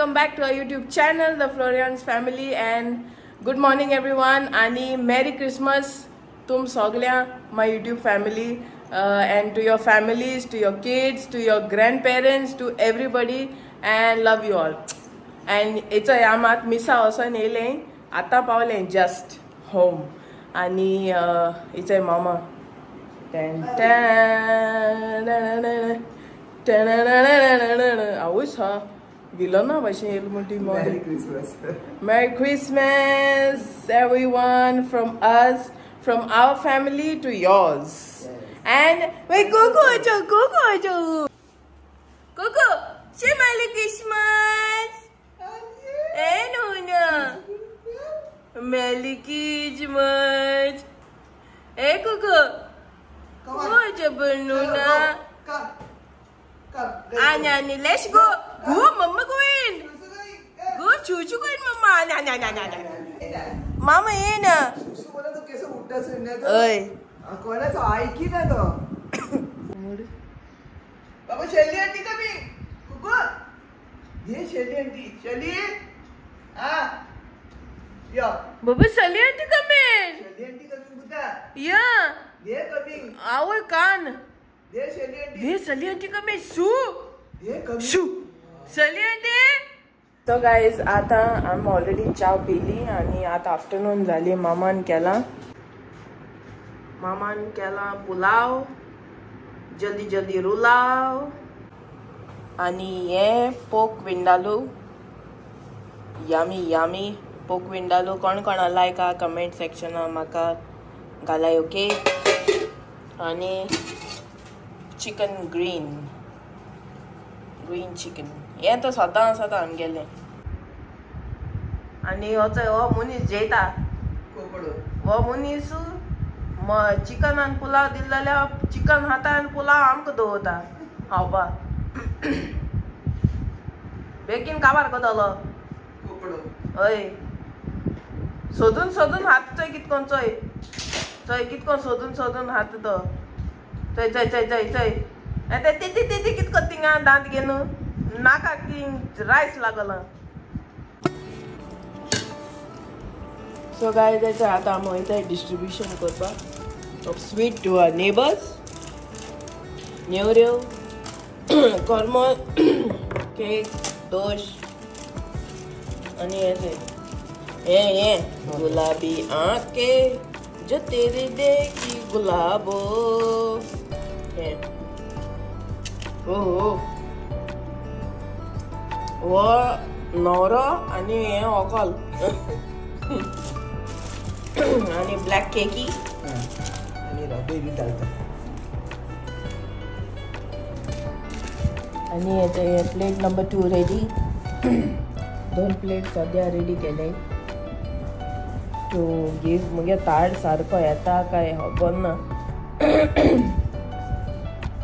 welcome back to our YouTube channel, The Florian's Family, and good morning everyone. आणि Merry Christmas तुम सगळ्या my YouTube family and to your families, to your kids, to your grandparents, to everybody, and love you all. And it's a यामात मिसा वचून येले आता Pawle just home आणि it's a mama. आवूच हा villain ना भाशेन येल मोठी Merry Christmas. Merry Christmas everyone from us, from our family to yours. Yes. And wait, Coco, say Merry Christmas. Eh, no. Merry Christmas. Eh, Coco. Come on. What a banana. Come. Anya, let's go. Go, Mama, go in. Go, Chuchu, go in, Mama. Na. Mama, in. सुसु बोला तो कैसे उठता सुनने तो Oi. कोणा तो ऐकी ना तो बाबा शेली आंटी कमी कुकू ये शेली आंटी हाँ यो Baba, Sally, auntie, come in. Sally auntie कमी बुता Yeah. ये कमी Our can. ये Sally auntie Hey, Sally, auntie, come in. Su. ये कमी Su. Sally, auntie. So guys, आता आम्ही ऑलरेडी चाव पिली आणि आता आफ्टरनून झाली. मामान केला पुलाव, जल्दी रुलाव आणि हे पोक विंडालू. यामी पोक विंडालू. कोण लायक आ कमेंट सेक्शनां म्हाका घालाय. ओके. आणि चिकन ग्रीन चिकन हे तो सदां आमगेले. आणि हो मनीस जेयता कोपडो हो मनीस चिकन आनी पुलाव दिल जाल्यार चिकन खाता आनी पुलाव आमकां दवरता खावपा. बेगीन काबार करतलो कोपडो हय. सोदून हात चोय कितकोन चोय कितकोन सोदून हात तो चोय ते कितको तिंगा दांत घेन नाका की रायस लागला. सो गाय जायचं आता आमी वयताय डिस्ट्रीब्युशन करपाक of sweet to our neighbours. नेवऱ्यो, कोरमोल, केक, दोश आणि हे गुलाबी आंखें जो तेरे देखी गुलाबो. हो नवरो आणि हे ऑकॉल आणि ब्लॅक केकी आणि बेबी डालता आणि हे प्लेट नंबर 2 रेडी. 2 प्लेट सद्या रेडी केले टू गीव. मुगे ताड सारको येता काय खबर ना.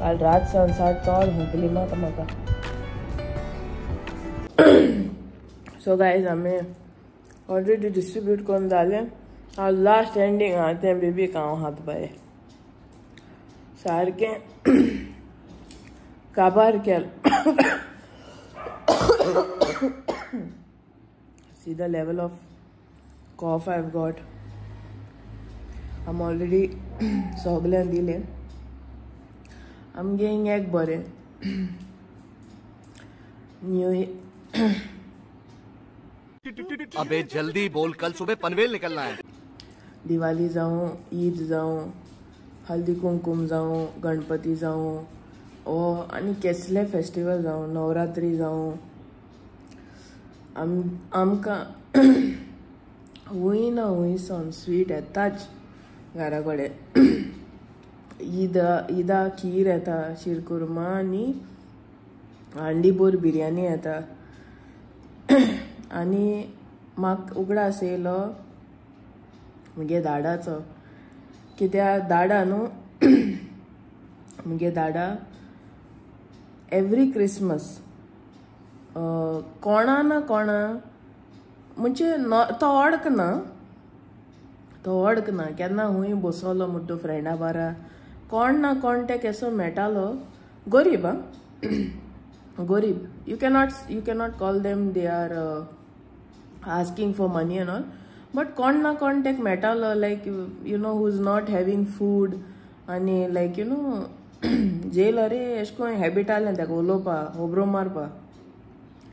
काल रात सन 7 चड हुंकली म्हाका. सो गायज आमी ऑलरेडी डिस्ट्रीब्यूट करून जाले. हांव लास्ट एंडींग आहा तें बेबीक हांव हात बाये सारकें काबार केल. See the level of cough I've got. I'm already सगळ्यांक दिले. आमगे हिंग एक बरें न्यू. अबे जल्दी बोल, कल सुबह पनवेल निकलना है. दिवाळी जावं, ईद जावं, हल्दी कुंकुम जावं, गणपती जावं, ओ आनी कसले फेस्टिवल जावं, नवरात्री जावं, आमकां हूंय ना हूंय सावन स्वीट येताच घरा कडेन. ईदा खीर येता, शिरकुर्मा आनी हांडीभर बिरयानी येता. आनी म्हाका उगडास येयलो मुगे दाडाचो. कित्याक दाडा न्हू मुगे दाडा एवरी क्रिसमस कोणा ना कोणा म्हणजे तो अडकना केन्ना हूंय बसलो म्हणटा फ्रेंडा बारा कोण ना कोण ते केसो मेळटालो. गरीब gorib. You cannot call them. They are asking for money and all. But kon na kon take metal, like who's not having food, and like jail अरे एशको habit आलें तेका उलोवपा होब्रो मारपा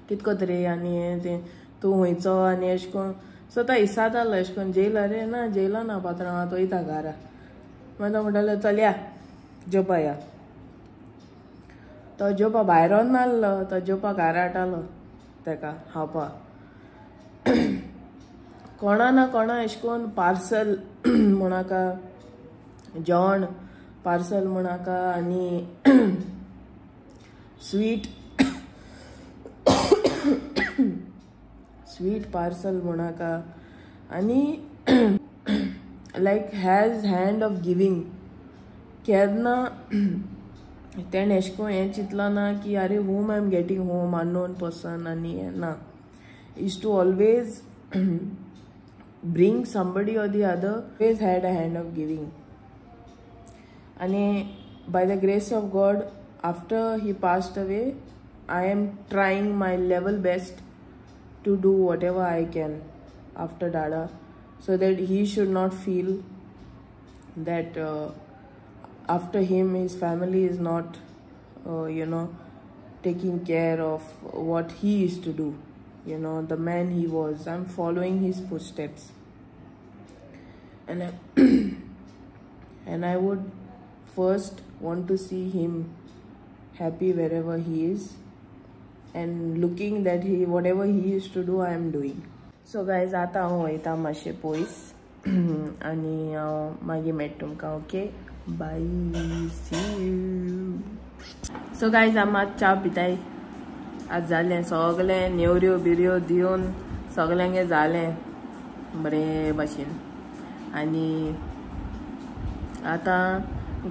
कितको तरी आनी ते तूं हुंयचो आनी एशको सो तो इसात आलो एशकोन जेल अरे ना जेला ना पात्रां हांव तो वयता घरा मागीर तो म्हणटालो चल या जेवपा या तो जेवपा भायर नासलो तो जेवपा घरा हाडटालो तेका खावपा कोणा ना कोणा एशकोन पार्सल म्हणाका जेवण पार्सल म्हणाका आनी स्वीट पार्सल म्हणाका आनी like has hand of giving केन्ना तेणें एशको हें चिंतलां ना की अरे whom I am getting home unknown person आनी हें ना is to always bring somebody or the other always had a hand of giving and by the grace of God after he passed away I am trying my level best to do whatever I can after Dada so that he should not feel that after him his family is not taking care of what he used to do. The man he was. I'm following his footsteps. And I would first want to see him happy wherever he is. And looking that whatever he used to do, I am doing. So guys, आता हांव वयता मातशें पयस आनी हांव मागीर मेळटा तुमकां okay bye see you. So guys हांव मात च्या पिताय आज जालें सगळें नेवऱ्यो बिरयो दिवन सगळ्यांगे जालें बरे भाशेन आनी आतां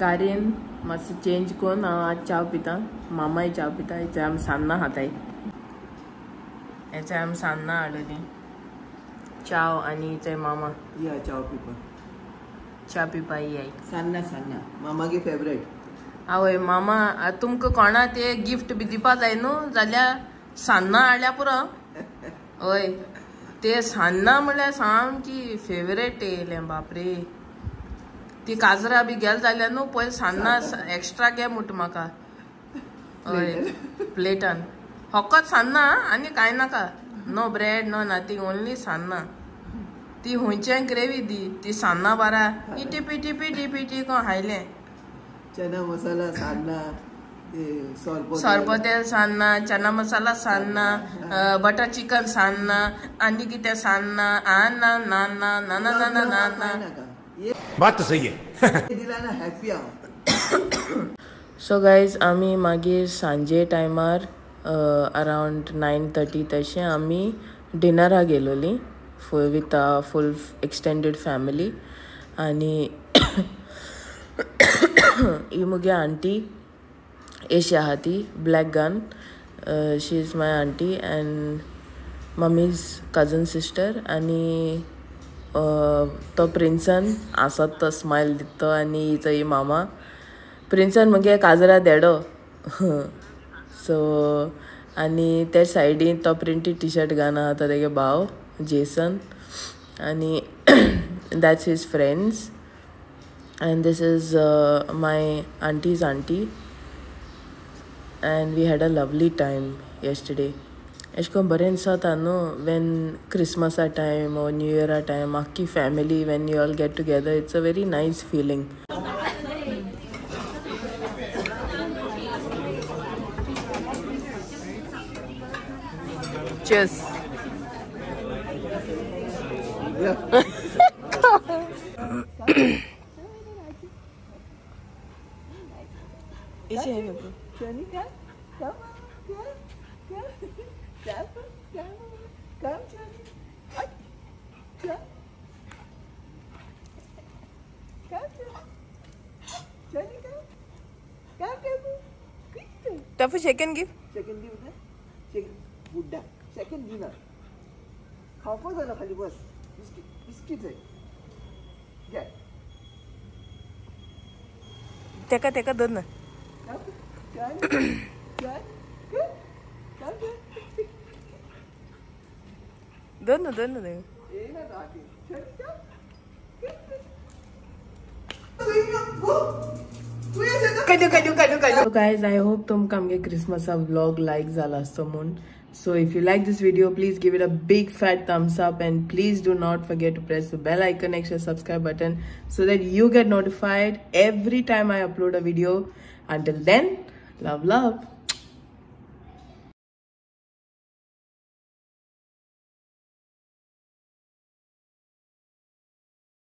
गाडयेन मातसो चेंज करून हांव आज च्या पिता मामाय च्या पिता हेचे आमी सान्नां खाताय हेचे आमी सान्नां हाडली चाव आनी हेचे मामा या चाव पिपा च्या पिवपा याय सान्नां मामागे फेवरेट आवय मामा तुमकां कोणा ते गिफ्ट बी दिवपा जाय न्हू जाल्यार सान्नां हाडल्या पुरो हय ते सान्नां म्हळ्यार सामकी फेवरेट येयलें बापरे ती काजरां बी गेल जाल्यार न्हू पयलीं सान्नां एक्स्ट्रा घे म्हणटा म्हाका हय प्लेटान फकत सान्नां आनी कांय नाका no bread no nothing only सान्नां ती हुंयचें ग्रेवी दी ती सान्नां बारा इटी पिटी पिटी पिटी को हायलें चना मसाला सान्नां सोरपोतेल सान्नां चना मसाला सान्नां बटर चिकन सान्नां आनी कितें सान्नां ना ना ना ना ना ना ना ना बात तो सही है दिला ना हॅपी हांव. सो गायज आमी मागीर सांजे टायमार अरावंड 9:30 तशें आमी डिनरा गेलोली with a full extended family आनी ही मुगे आंटी एशी आहा ती ब्लॅक गन she is my aunty and mummy's cousin sister आनी तो प्रिंसन आसत तो स्मायल दितो आनी हिचो ही मामा प्रिंसन मुगे काजरा देडो सो आनी ते सायडीन तो प्रिंटेड टी शर्ट घालून आहा तो तेगे भाव जेसन आनी that's his friends and this is my auntie's auntie and we had a lovely time yesterday. Eshko baren disaata no when Christmas time or New Year time akki family when you all get together it's a very nice feeling. Cheers. Is he having a Johnny, come Johnny. Tafu second give. Second give ना. Second बुड्ढा. Second give ना. खाओ जरा खाली बस. Biscuit है. घ्या. तेका दोन ना. Johnny. दोनों दोनों दे So guys, I hope तुमकां Christmas vlog like जाला असतो म्हणून. So if you like this video, please give it a big fat thumbs up and please do not forget to press the bell icon next to the subscribe button so that you get notified every time I upload a video. Until then, love.